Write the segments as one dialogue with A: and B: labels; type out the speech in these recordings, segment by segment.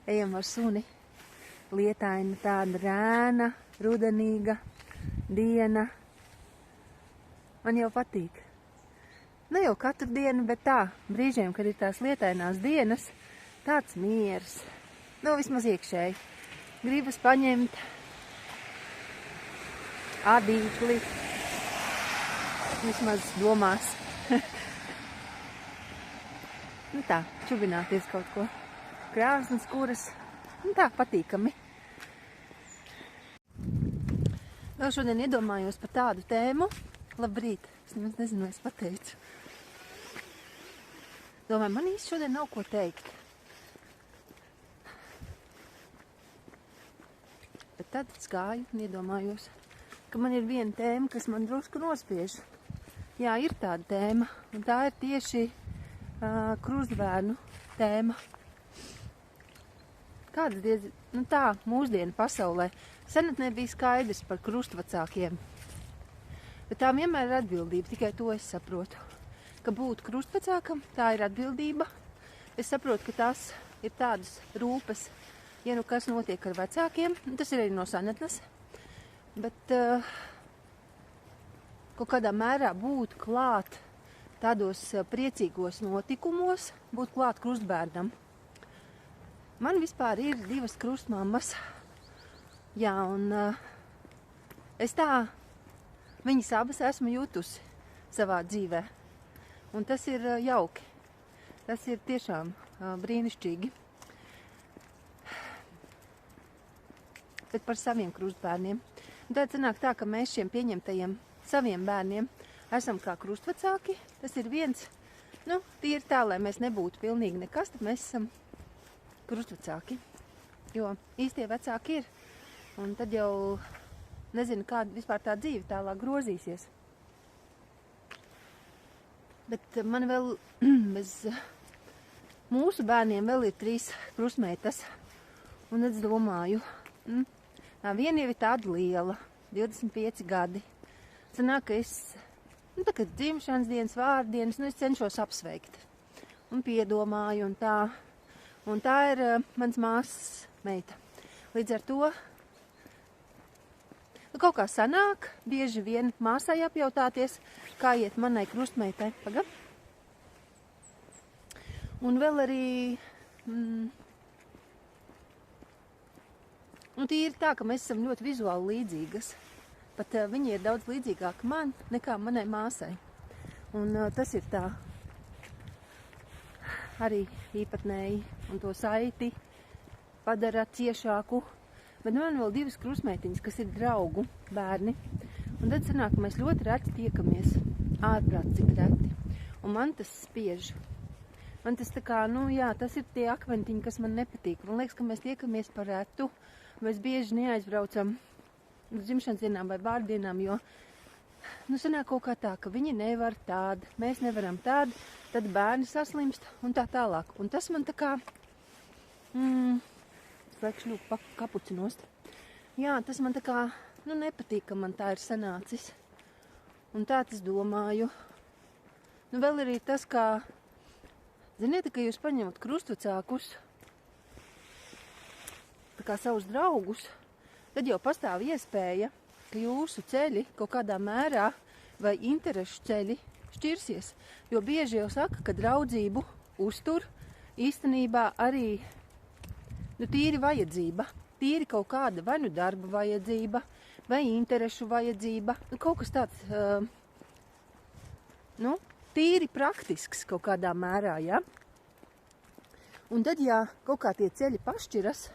A: Ejam ar suni. Lietaina, tāda rēna, rudenīga diena. Man jau patīk. Ne jau katru dienu, bet tā, brīžiem, kad ir tās lietainās dienas, tāds miers. Nu, vismaz iekšēji. Gribas paņemt adīkli. Vismaz domās. Nu tā, čubināties kaut ko. Krāsnes, kuras, nu tā, patīkami. Vēl šodien iedomājos par tādu tēmu. Labrīt, es nemaz nezinu, es pateicu. Domāju, man īsti šodien nav ko teikt. Bet tad es gāju un iedomājos, ka man ir viena tēma, kas man drusku nospiež. Jā, ir tāda tēma, un tā ir tieši krustbērnu tēma. Kādas nu tā, mūsdienu pasaulē senatnē bija skaidrs par krustvecākiem. Bet tā vienmēr ir atbildība, tikai to es saprotu. Ka būt krustvecākam, tā ir atbildība. Es saprotu, ka tās ir tādas rūpes, ja nu kas notiek ar vecākiem, tas ir arī no senatnes. Bet kaut kādā mērā būt klāt tādos priecīgos notikumos, būt klāt krustbērnam. Man vispār ir 2 krustmammas. Jā, un es tā viņas abas esmu jutusi savā dzīvē. Un tas ir jauki. Tas ir tiešām brīnišķīgi. Bet par saviem krustbērniem. Un tad sanāk tā, ka mēs šiem pieņemtajiem saviem bērniem esam kā krustvecāki. Tas ir viens, nu, tīri tā, lai mēs nebūtu pilnīgi nekas, tad mēs esam krustvecāki. Jo īstie vecāki ir. Un tad jau nezinu, kāda vispār tā dzīve tālāk grozīsies. Bet man vēl bez mūsu bērniem vēl ir 3 krustmeitas. Un es domāju, viena jau ir tāda liela, 25 gadi. Sanāk, ka es, tā kā dzimšanas dienas, vārdienas, es cenšos apsveikt. Un piedomāju un tā. Un tā ir mans māsas meita. Līdz ar to kaut kā sanāk, bieži vien māsai apjautāties, kā iet manai krustmeitai. Pagad. Un vēl arī tīri tā, ka mēs esam ļoti vizuāli līdzīgas. Pat viņa ir daudz līdzīgāka man nekā manai māsai. Un tas ir tā arī īpatnēji un to saiti padara ciešāku. Bet man vēl 2 krustmeitiņas, kas ir draugu bērni. Un tad sanāk, ka mēs ļoti reti tiekamies. Ārprāt, cik reti. Un man tas spiež. Man tas tā kā, tas ir tie akmentiņi, kas man nepatīk. Man liekas, ka mēs tiekamies par retu. Mēs bieži neaizbraucam uz dzimšanas dienām vai vārdienām, jo sanāk kaut kā tā, ka viņi nevar tādu, mēs nevaram tādu, tad bērni saslimst un tā tālāk. Un tas man tā kā, slēgšu kapuci nost. Jā, tas man tā kā, nepatīk, ka man tā ir sanācis. Un tā es domāju. Vēl arī tas, kā, ziniet, ka jūs paņemat krustvecākus, tā kā savus draugus, tad jau pastāv iespēja, ka jūsu ceļi kaut kādā mērā vai interešu ceļi šķirsies. Jo bieži jau saka, ka draudzību uztur īstenībā arī tīri vajadzība. Tīri kaut kāda vai darba vajadzība, vai interešu vajadzība. Kaut kas tāds, tīri praktisks kaut kādā mērā, ja? Un tad, ja kaut kā tie ceļi pašķiras,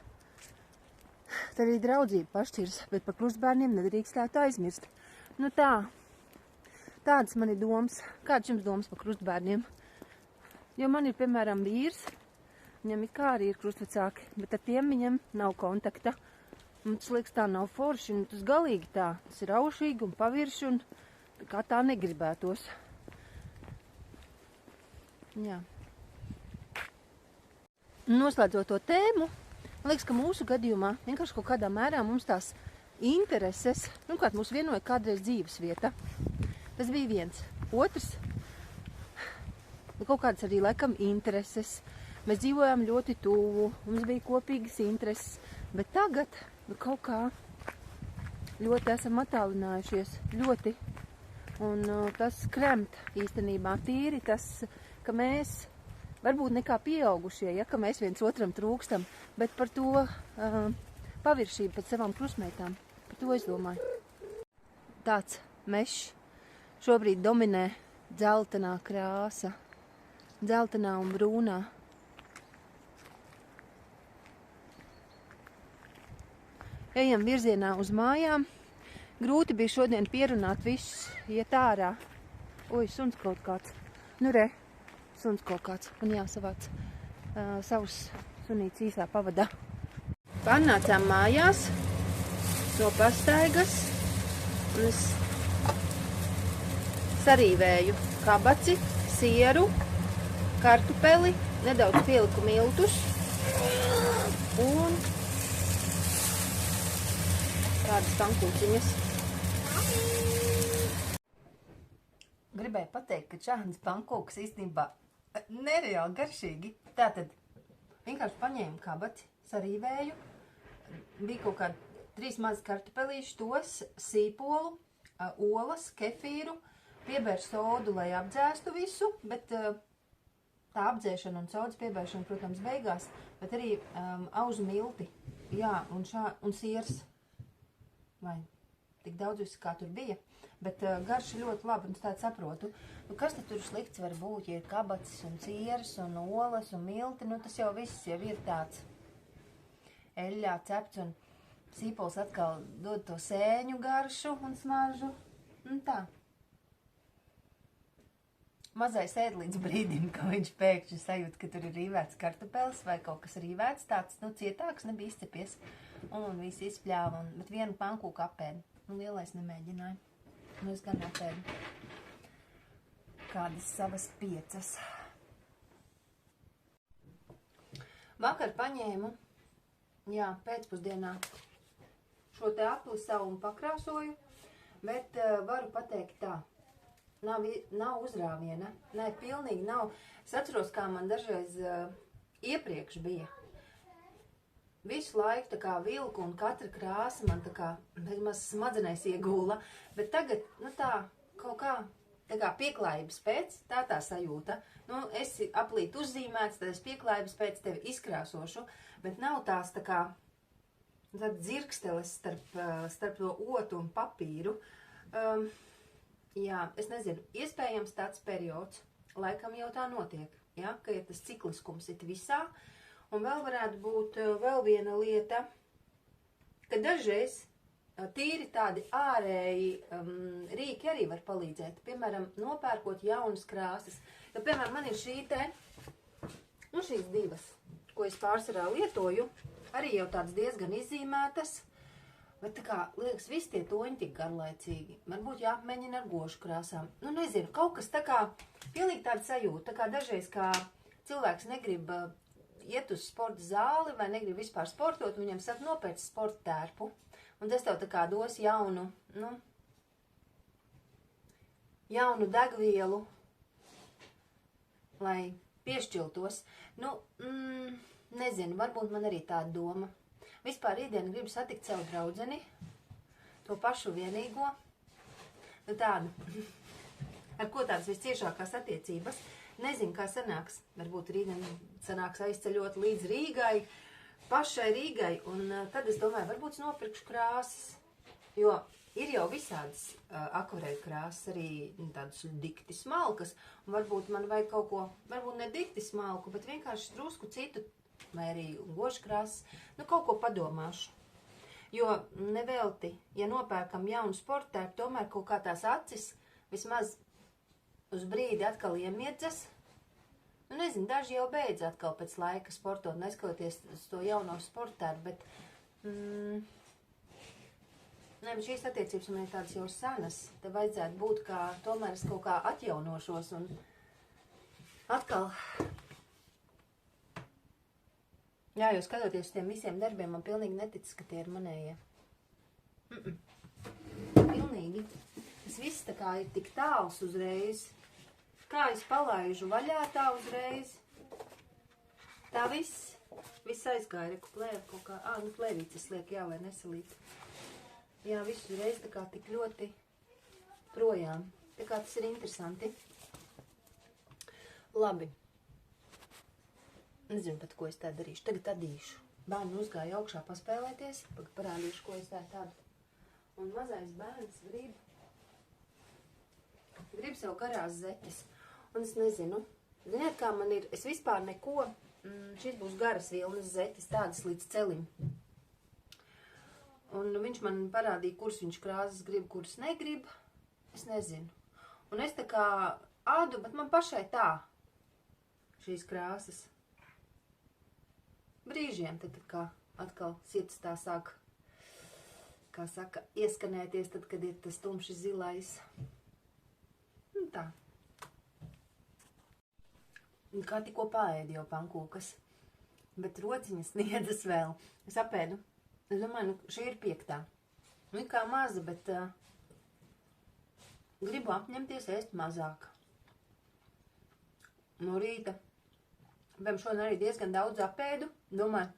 A: tad arī draudzība pašķiras, bet par krustbērniem nedrīkstētu aizmirst. Tādas man ir domas. Kādas jums domas par krustbērniem? Jo man ir, piemēram, vīrs, viņam ir kā arī ir krustvecāki, bet ar tiem viņam nav kontakta. Un tas liekas tā nav forši, un tas galīgi tā. Tas ir aušīgi un pavirši, un kā tā negribētos. Jā. Noslēdzot to tēmu, man liekas, ka mūsu gadījumā vienkārši kaut kādā mērā mums tās intereses, kā mūs vienoja kādreiz dzīves vieta. Tas bija viens. Otrs, kaut kādas arī laikam intereses, Mēs dzīvojām ļoti tuvu, mums bija kopīgas intereses, bet tagad kaut kā ļoti esam attālinājušies, ļoti. Un tas kremt īstenībā tīri, tas, ka mēs, varbūt nekā pieaugušie, ja, ka mēs viens otram trūkstam, bet par to paviršību pēc savām krustmeitām, par to es domāju. Tāds mešs šobrīd dominē dzeltenā krāsa, dzeltenā un brūnā. Ejam virzienā uz mājām. Grūti bija šodien pierunāt visus, iet ārā. Oi, suns kaut kāds. Nu re, suns kaut kāds. Man jāsavāc savus sunītes īsā pavadā. Pārnācām mājās no pastaigas. Un es sarīvēju kabaci, sieru, kartupeli, nedaudz pieliku miltus un tādas pankūciņas. Gribēju pateikt, ka čahnas pankūkas īstenībā nereāli garšīgi. Tātad vienkārši paņēmu kabaci, sarīvēju, bija kaut kādi 3 mazi kartupelīši, tos, sīpolu, olas, kefīru, piebēru sodu, lai apdzēstu visu, bet tā apdzēšana un sodas piebēršana, protams, beigās, bet arī auzu milti, jā, un siers. Vai tik daudz visu, kā tur bija, bet garša ļoti labi, un es tādu saprotu. Nu, kas tad tur slikts var būt, ja ir kabacis un sieras un olas un milti, nu tas jau viss jau ir tāds eļļā cepts, un sīpols atkal dod to sēņu garšu un smaržu, un tā. Mazais ēd līdz brīdim, ka viņš pēkšņi sajūt, ka tur ir rīvēts kartupelis vai kaut kas rīvēts, tāds, nu, cietāks, nebija izcepies. Un visi izpļāva, bet vienu pankūku apēdu. Nu, lielais nemēģināja. Nu, es gan apēdu kādas savas 5. Vakar paņēmu, jā, pēcpusdienā šo te apli savu un pakrāsoju, bet varu pateikt tā. Nav uzrāviena, nē, pilnīgi nav. Es atceros, kā man dažreiz iepriekš bija. Visu laiku tā kā vilku un katra krāsa man tā kā maz smadzenēs iegūla, bet tagad, nu tā, kaut kā, tā kā pieklājības pēc, tā sajūta. Nu, esi aplīt uzzīmēts, tad es pieklājības pēc tevi izkrāsošu, bet nav tās tā kā tāda dzirksteles starp to otu un papīru. Jā, es nezinu, iespējams tāds periods, laikam jau tā notiek, ja, ka ir tas cikliskums it visā. Un vēl varētu būt vēl viena lieta, ka dažreiz tīri tādi ārēji rīki arī var palīdzēt. Piemēram, nopērkot jaunas krāsas. Jo, piemēram, man ir šī te, nu šīs 2, ko es pārsvarā lietoju, arī jau tādas diezgan izzīmētas. Bet tā kā, liekas, visi tie toņi tik garlaicīgi. Varbūt jāapmēģina ar gošu krāsām. Nu, nezinu, kaut kas tā kā, pilnīgi tāda sajūta. Tā kā dažreiz, kā cilvēks negrib iet uz sporta zāli vai negrib vispār sportot, viņam saka, nopērc sporta tērpu. Un tas tev tā kā dos jaunu degvielu, lai piešķiltos. Nu, nezinu, varbūt man arī tāda doma. Vispār rītdien gribu satikt savu draudzeni, to pašu vienīgo, nu tādu, ar ko tādas visciešākās attiecības. Nezinu, kā sanāks, varbūt rītdien sanāks aizceļot līdz Rīgai, pašai Rīgai, un tad es domāju, varbūt nopirkšu krāsas, jo ir jau visādas akvareļu krāsas, arī tādas dikti smalkas, un varbūt man vajag kaut ko, varbūt ne dikti smalku, bet vienkārši drusku citu, vai arī gošu krāsas, nu kaut ko padomāšu. Jo nevelti, ja nopērkam jaunu sporta tērpu, tomēr kaut kā tās acis vismaz uz brīdi atkal iemiedzas. Nu nezinu, daži jau beidz atkal pēc laika sportot, neskatoties uz to jauno sporta tērpu, bet šīs attiecības man ir tādas jau sanas. Te vajadzētu būt kā, tomēr es kaut kā atjaunošos un atkal. Jā, jo skatoties uz tiem visiem darbiem, man pilnīgi neticis, ka tie ir manējie. Pilnīgi. Tas viss tā kā ir tik tāls uzreiz. Kā es palaižu vaļā tā uzreiz. Tā viss aizgāja, reku plēva kaut kā, nu plēvītes liek, jā, lai nesalīt. Jā, visu reiz tā kā tik ļoti projām. Tā kā tas ir interesanti. Labi. Nezinu pat, ko es tā darīšu. Tagad adīšu. Bērni uzgāja augšā paspēlēties. Parādīšu, ko es tā tādu. Un mazais bērns grib sev garās zeķes. Un es nezinu. Ziniet, kā man ir? Es vispār neko. Šis būs garas vilnas zeķes, tādas līdz celim. Un viņš man parādīja, kuras viņš krāsas grib, kuras negrib. Es nezinu. Un es tā kā ādu, bet man pašai tā. Šīs krāsas. Brīžiem tad kā atkal sirds tā sāk, kā saka, ieskanēties, tad, kad ir tas tumši zilais. Un tā. Un kā tikko paēdu jau pankūkas. Bet rociņas sniedzas vēl. Es apēdu. Es domāju, nu šī ir 5. Nu, kā maza, bet gribu apņemties ēst mazāk. No rīta. Piemēram, šodien arī diezgan daudz apēdu. Domāju,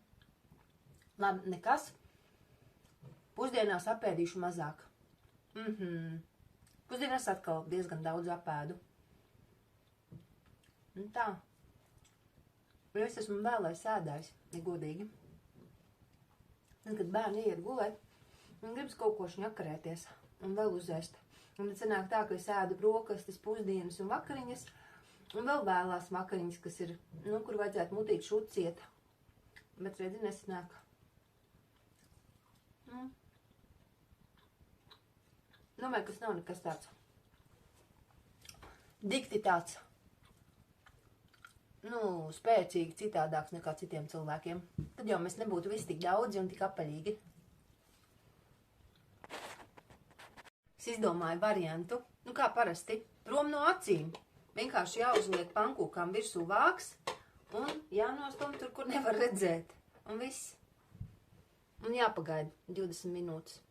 A: labi, nekas. Pusdienās apēdīšu mazāk. Pusdienās atkal diezgan daudz apēdu. Un tā. Jo es esmu vēlais ēdājs, ja godīgi. Un, kad bērni iet gulēt, un gribas kaut ko šņakarēties un vēl uzēst. Un tad sanāk tā, ka es ēdu brokastis, pusdienas un vakariņas, un vēl vēlās vakariņas, kas ir, nu, kur vajadzētu mutīt šuciet. Bet redzi, nesanāk. Domāju, kas nav nekas tāds. Dikti tāds. Nu, spēcīgi citādāks nekā citiem cilvēkiem. Tad jau mēs nebūtu visi tik daudzi un tik apaļīgi. Es izdomāju variantu, nu kā parasti, prom no acīm. Vienkārši jāuzliek pankūkām virsū vāks un jānostum tur, kur nevar redzēt. Un viss. Un jāpagaida 20 minūtes.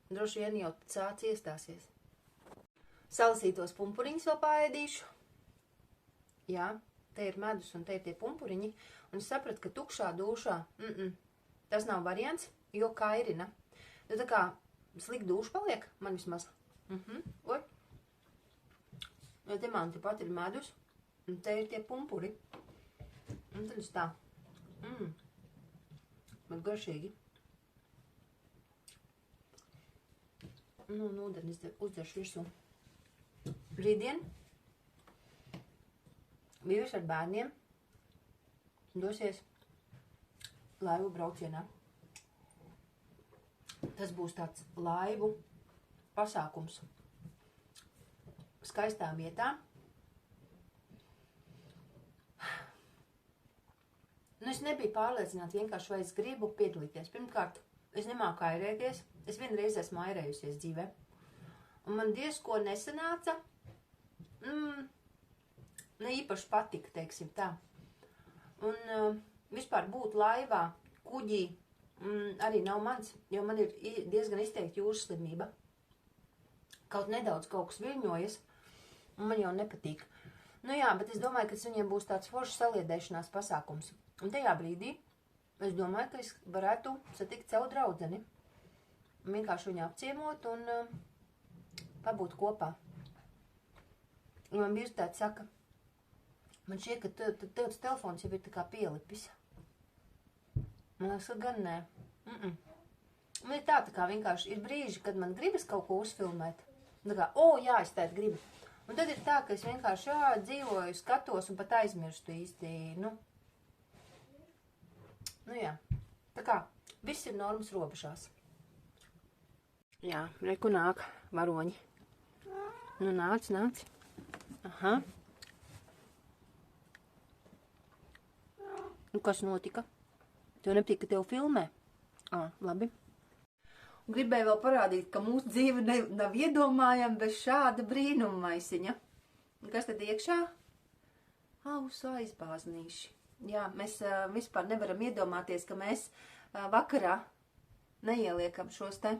A: Droši vien jau sāc iestāsies. Salasītos pumpuriņus vēl paēdīšu. Jā. Te ir medus un te ir tie pumpuriņi, un es sapratu, ka tukšā dūšā, tas nav variants, jo kairina. Nu tā kā slikta dūša paliek, man vismaz. Oi. Jo te man tepat ir medus, un te ir tie pumpuri. Un tad es tā. Bet garšīgi. Nu, un ūdeni uzdzeršu virsū. Rītdien vīrs ar bērniem dosies laivu braucienā. Tas būs tāds laivu pasākums. Skaistā vietā. Nu, es nebiju pārliecināta vienkārši, vai es gribu piedalīties. Pirmkārt, es nemāku airēties. Es vienreiz esmu airējusies dzīvē. Un man diezko nesanāca. Ne īpaši patika, teiksim tā. Un vispār būt laivā, kuģī, arī nav mans, jo man ir diezgan izteikti jūras slimība. Kaut nedaudz kaut kas viļņojas, un man jau nepatīk. Nu jā, bet es domāju, ka tas viņiem būs tāds foršs saliedēšanās pasākums. Un tajā brīdī es domāju, ka es varētu satikt savu draudzeni. Vienkārši viņu apciemot un pabūt kopā. Un man vīrs tāds saka, man šķiet, ka tevs telefons jau ir tā kā pielipis. Man liekas, ka gan nē. Man ir tā kā vienkārši ir brīži, kad man gribas kaut ko uzfilmēt. Tā kā, jā, es tādu gribu. Un tad ir tā, ka es vienkārši dzīvoju, skatos un pat aizmirstu īsti, nu jā. Tā kā, viss ir normas robežās. Jā, reku nāk varoņi. Nu, nāc. Aha. Nu, kas notika? Tev nepatīk, ka tev filmē? Labi. Un gribēju vēl parādīt, ka mūsu dzīve nav iedomājama bez šāda brīnuma maisiņa. Un kas tad iekšā? Ausu aizbāznīši. Jā, mēs vispār nevaram iedomāties, ka mēs vakarā neieliekam šos te.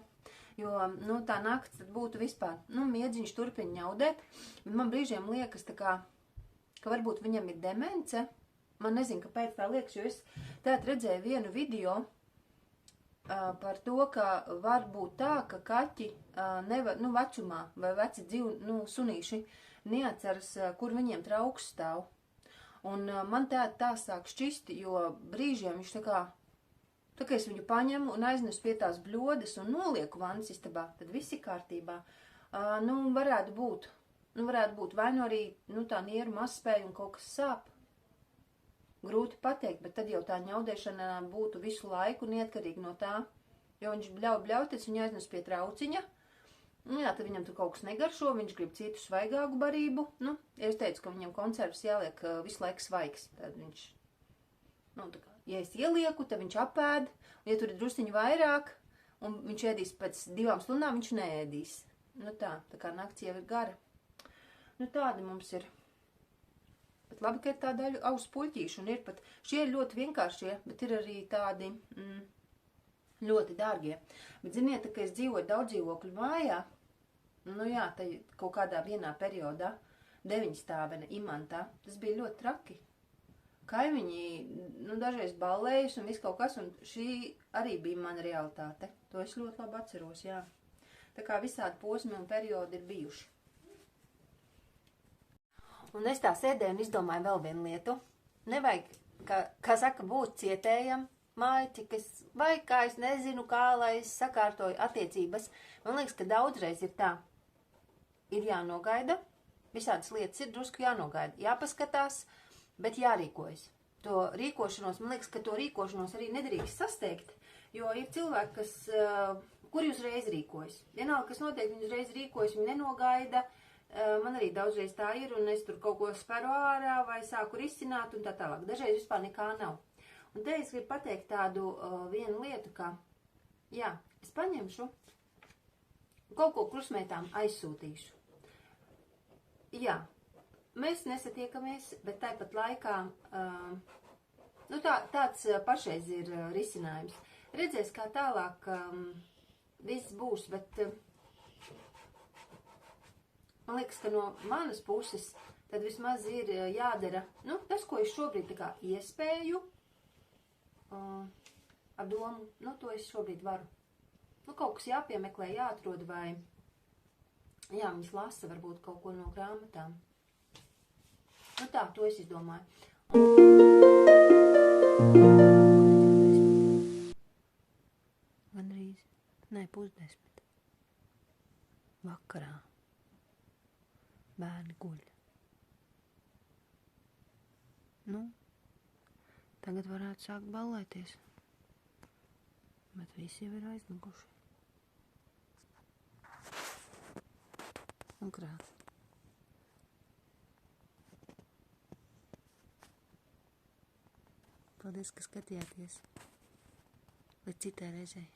A: Jo, nu, tā nakts tad būtu vispār, nu, miedziņš turpina ņaudēt. Bet man brīžiem liekas tā kā, ka varbūt viņam ir demence. man nezinu, kāpēc tā liekas, jo es tātad redzēju vienu video par to, ka var būt tā, ka kaķi nevar, vecumā vai veci sunīši neatceras, kur viņiem trauks stāv. Un man tā sāk šķisti, jo brīžiem viņš tā kā es viņu paņemu un aiznesu pie tās bļodes un nolieku vannas istabā, tad viss ir kārtībā. Varētu būt vai nu arī, tā nieru mazspēja un kaut kas sāp. Grūti pateikt, bet tad jau tā ņaudēšana būtu visu laiku neatkarīgi no tā, jo viņš bļauties, viņu aiznes pie trauciņa. Tad viņam tur kaut kas negaršo, viņš grib citu svaigāku barību. Ja es teicu, ka viņam konservs jāliek visu laiku svaigs, tad viņš, ja es ielieku, tad viņš apēd, un ja tur ir drusciņi vairāk, un viņš ēdīs pēc 2 stundām, viņš neēdīs. Tā kā nakts jau ir gara. Tādi mums ir. Bet labi, ka ir tāda ausu puļķīši, un ir pat, šie ir ļoti vienkāršie, bet ir arī tādi ļoti dārgie. Bet ziniet, ka es dzīvoju daudz dzīvokļu mājā, tā kaut kādā vienā periodā, 9-stāvena Imantā, tas bija ļoti traki. Kaimiņi, dažreiz ballējas un viss kaut kas, un šī arī bija mana realitāte. To es ļoti labi atceros, jā. Tā kā visādi posmi un periodi ir bijuši. Un es tā sēdēju un izdomāju vēl vienu lietu. Nevajag, kā saka, būt cietējam, mājiķikas, vai kā es nezinu, kā lai es sakārtoju attiecības. Man liekas, ka daudzreiz ir tā. Ir jānogaida, visādas lietas ir drusku jānogaida, jāpaskatās, bet jārīkojas. To rīkošanos, man liekas, ka to rīkošanos arī nedrīkst sasteigt, jo ir cilvēki, kuri uzreiz rīkojas. Vienalga, kas notiek, viņi uzreiz rīkojas, viņi nenogaida. Man arī daudzreiz tā ir, un es tur kaut ko speru ārā vai sāku risināt un tā tālāk. Dažreiz vispār nekā nav. Un te es gribu pateikt tādu vienu lietu, ka, es paņemšu, kaut ko krusmētām aizsūtīšu. Mēs nesatiekamies, bet tāpat laikā, tāds pašreiz ir risinājums. Redzēs, kā tālāk viss būs, bet man liekas, ka no manas puses tad vismaz ir jādara, tas, ko es šobrīd tā kā iespēju ar domu, to es šobrīd varu. Kaut kas jāpiemeklē, jāatrod vai, viņas lasa varbūt kaut ko no grāmatām. To es izdomāju. Gandrīz, 9:30. Vakarā. Bērni guļ. Tagad varētu sākt ballēties. Bet visi jau ir aizmiguši. Un krāt. Paldies, ka skatījāties. Līdz citai reizei.